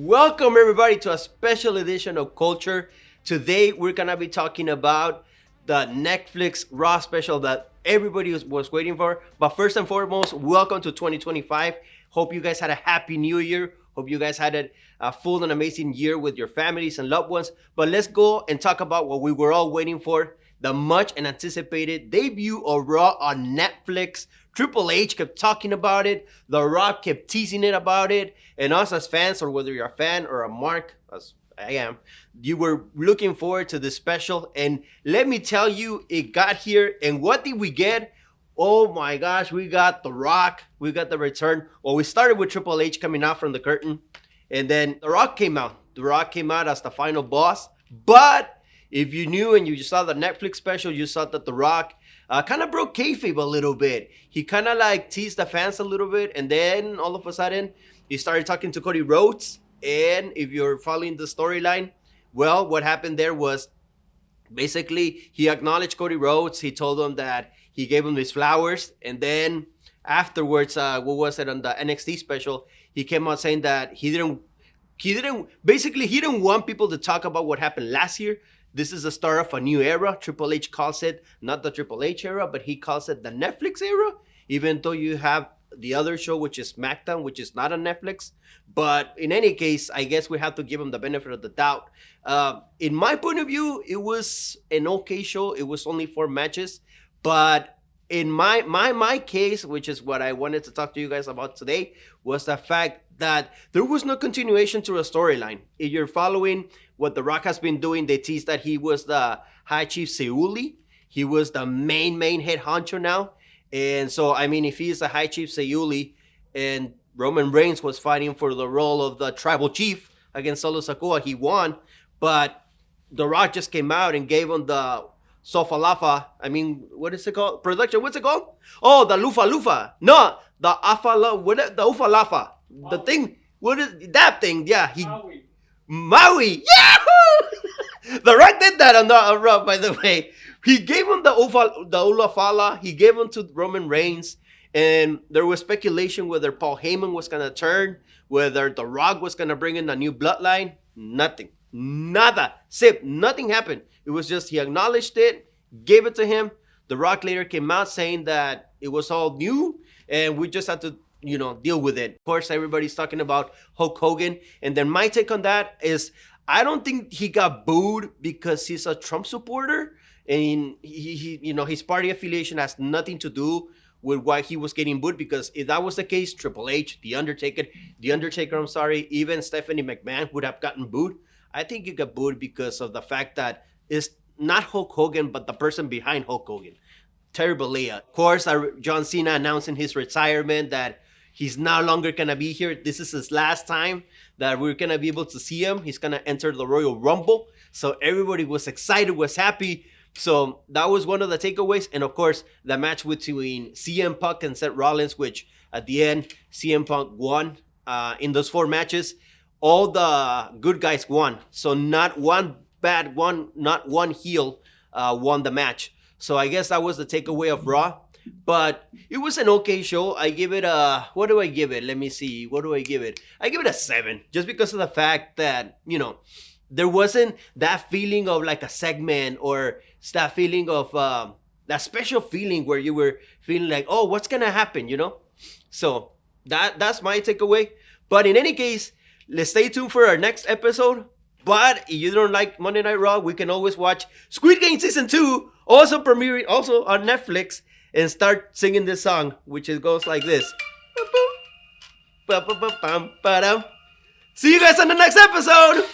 Welcome everybody to a special edition of Culture. Today we're gonna be talking about the Netflix Raw special that everybody was waiting for. But first and foremost, welcome to 2025. Hope you guys had a happy new year. Hope you guys had a full and amazing year with your families and loved ones. But let's go and talk about what we were all waiting for. The much and anticipated debut of Raw on Netflix. Triple H kept talking about it. The Rock kept teasing it about it. And us as fans, or whether you're a fan or a mark, as I am, you were looking forward to this special. And let me tell you, it got here. And what did we get? Oh my gosh, we got The Rock. We got the return. Well, we started with Triple H coming out from the curtain. And then The Rock came out. The Rock came out as the final boss. But if you knew and you saw the Netflix special, you saw that The Rock kind of broke kayfabe a little bit. He kind of like teased the fans a little bit. And then all of a sudden, he started talking to Cody Rhodes. And if you're following the storyline, well, what happened there was basically he acknowledged Cody Rhodes. He told him that he gave him his flowers. And then afterwards, what was it on the NXT special? He came out saying that he didn't want people to talk about what happened last year. This is the start of a new era. Triple H calls it not the Triple H era, but he calls it the Netflix era, even though you have the other show, which is SmackDown, which is not on Netflix. But in any case, I guess we have to give him the benefit of the doubt. In my point of view, it was an okay show. It was only 4 matches. But in my case, which is what I wanted to talk to you guys about today, was the fact that there was no continuation to a storyline. If you're following what The Rock has been doing, they teased that he was the High Chief Seuli. He was the main head honcho now. And so, I mean, if he's the High Chief Seuli and Roman Reigns was fighting for the role of the Tribal Chief against Solo Sikoa, he won. But The Rock just came out and gave him the Sofalafa. I mean, what is it called? Production, what's it called? Oh, the Lufa Lufa. No, the Afala, the Ufalafa. The thing, what is that thing? Yeah, Maui. Yahoo! The Rock did that on Raw, by the way. He gave him the Ulafala. He gave him to Roman Reigns. And there was speculation whether Paul Heyman was going to turn, whether The Rock was going to bring in a new bloodline. Nothing. Nada. Sip. Nothing happened. It was just he acknowledged it, gave it to him. The Rock later came out saying that it was all new and we just had to, deal with it. Of course, everybody's talking about Hulk Hogan. And then my take on that is I don't think he got booed because he's a Trump supporter. And he his party affiliation has nothing to do with why he was getting booed, because if that was the case, Triple H, The Undertaker, even Stephanie McMahon would have gotten booed. I think he got booed because of the fact that it's not Hulk Hogan, but the person behind Hulk Hogan, Terry Bollea. Of course, John Cena announcing his retirement, that he's no longer going to be here. This is his last time that we're going to be able to see him. He's going to enter the Royal Rumble. So everybody was excited, was happy. So that was one of the takeaways. And of course, the match between CM Punk and Seth Rollins, which at the end, CM Punk won in those 4 matches. All the good guys won. So not one bad one, not one heel won the match. So I guess that was the takeaway of Raw. But it was an okay show. I give it what do I give it? Let me see. What do I give it? I give it a 7. Just because of the fact that, there wasn't that feeling of like a segment, or that feeling of that special feeling where you were feeling like, oh, what's going to happen, So that's my takeaway. But in any case, let's stay tuned for our next episode. But if you don't like Monday Night Raw, we can always watch Squid Game Season 2, also premiering also on Netflix, and start singing this song, which goes like this. See you guys on the next episode.